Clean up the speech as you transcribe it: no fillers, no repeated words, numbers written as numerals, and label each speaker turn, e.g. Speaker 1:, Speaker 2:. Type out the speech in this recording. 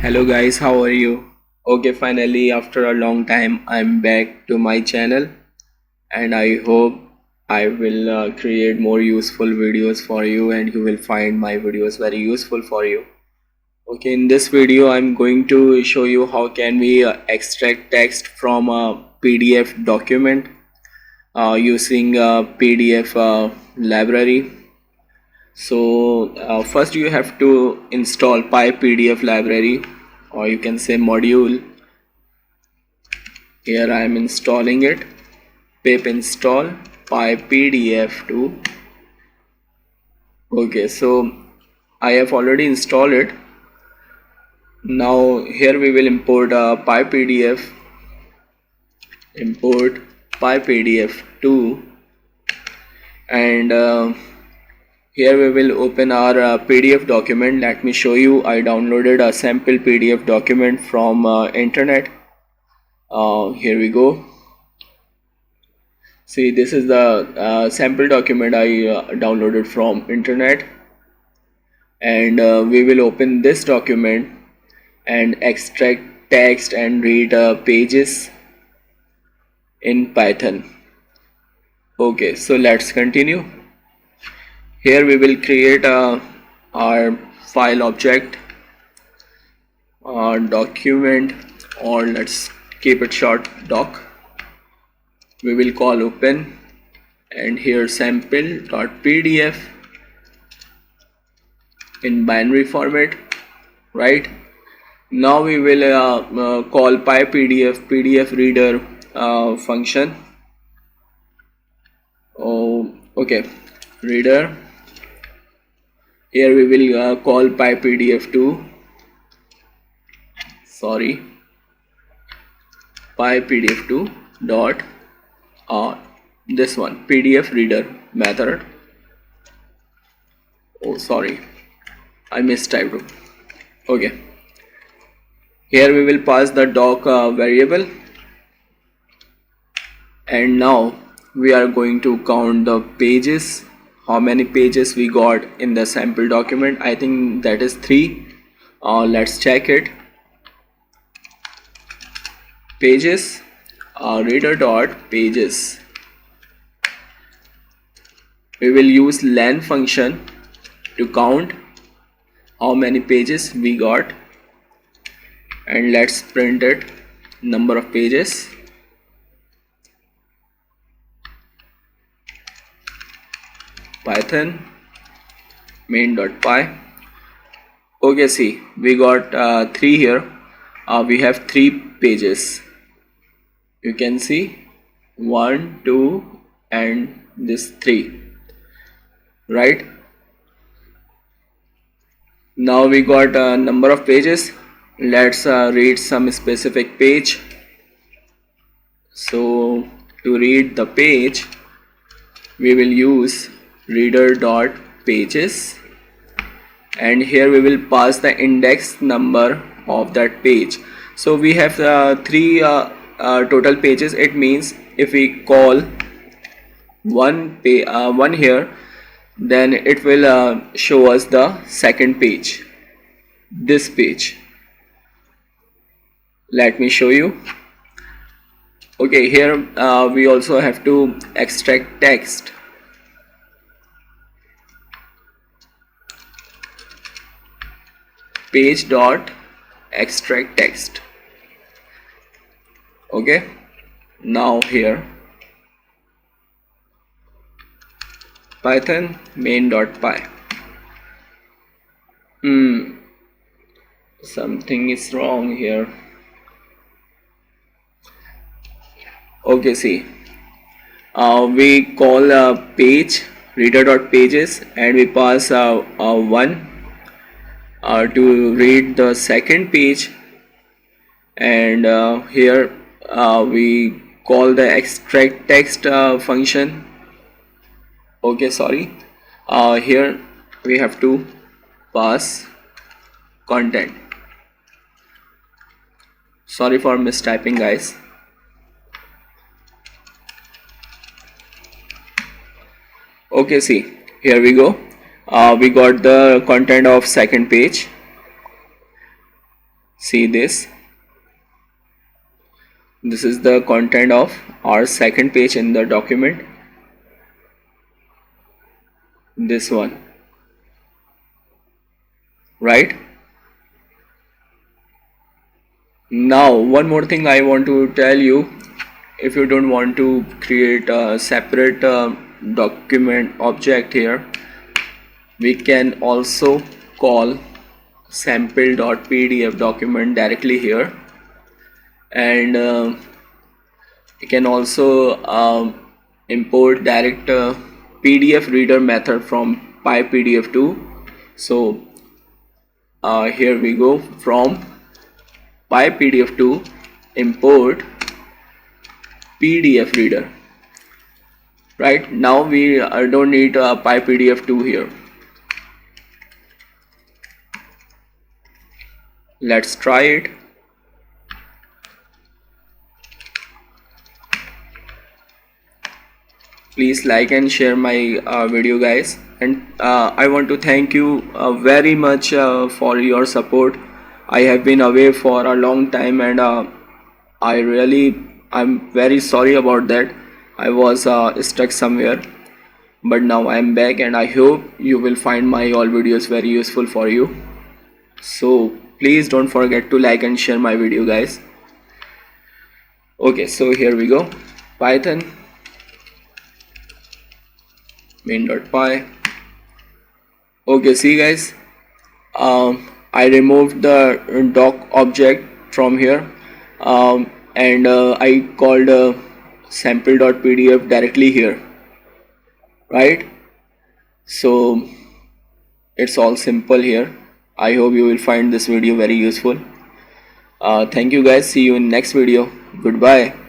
Speaker 1: Hello guys, how are you? Okay, finally after a long time I'm back to my channel and I hope I will create more useful videos for you and you will find my videos very useful for you. Okay, in this video I'm going to show you how can we extract text from a PDF document using a PDF library. So first you have to install PyPDF library, or you can say module. Here I am installing it. Pip install PyPDF2. Okay, so I have already installed it. Now here we will import a PyPDF. Import PyPDF2, and here we will open our PDF document. Let me show you. I downloaded a sample PDF document from internet. Here we go. See, this is the sample document I downloaded from internet, and we will open this document and extract text and read pages in Python. Okay, so let's continue. Here we will create our file object, document, or let's keep it short, doc. We will call open, and here sample.pdf in binary format, right? Now we will call PyPDF PDF reader function. Okay, reader. Here we will call PyPDF2. Sorry, PyPDF2 dot this one PDF reader method. Oh, sorry, I mistyped. Okay. Here we will pass the doc variable, and now we are going to count the pages, how many pages we got in the sample document. I think that is 3. Let's check it. Pages, reader dot pages. We will use len function to count how many pages we got, and let's print it, number of pages. Python main.py. Okay, see, we got 3 here. We have 3 pages. You can see 1, 2, and this 3, right? Now we got a number of pages. Let's read some specific page. So to read the page, we will use reader dot pages, and here we will pass the index number of that page. So we have 3 total pages. It means if we call one here, then it will show us the second page, this page. Let me show you. Okay, here we also have to extract text. Page dot extract text. Okay, now here Python main.py. Something is wrong here. Okay, see, we call page reader.pages, and we pass 1 to read the second page, and here we call the extract text function. Okay, sorry, here we have to pass content. Sorry for mistyping, guys. Okay, see, here we go. We got the content of second page, See this. This is the content of our second page in the document. This one, right? Now, one more thing I want to tell you. If you don't want to create a separate document object here, we can also call sample.pdf document directly here, and you can also import direct PDF reader method from PyPDF2. So here we go, from PyPDF2 import PDF reader. Right now we don't need PyPDF2 here. Let's try it. Please like and share my video, guys, and I want to thank you very much for your support. I have been away for a long time, and I'm very sorry about that. I was stuck somewhere, but now I'm back, and I hope you will find my all videos very useful for you. So please don't forget to like and share my video, guys. Okay, so here we go. Python main.py. Okay, see guys, I removed the doc object from here, and I called sample.pdf directly here, right? So it's all simple here. I hope you will find this video very useful. Thank you guys. See you in next video. Goodbye.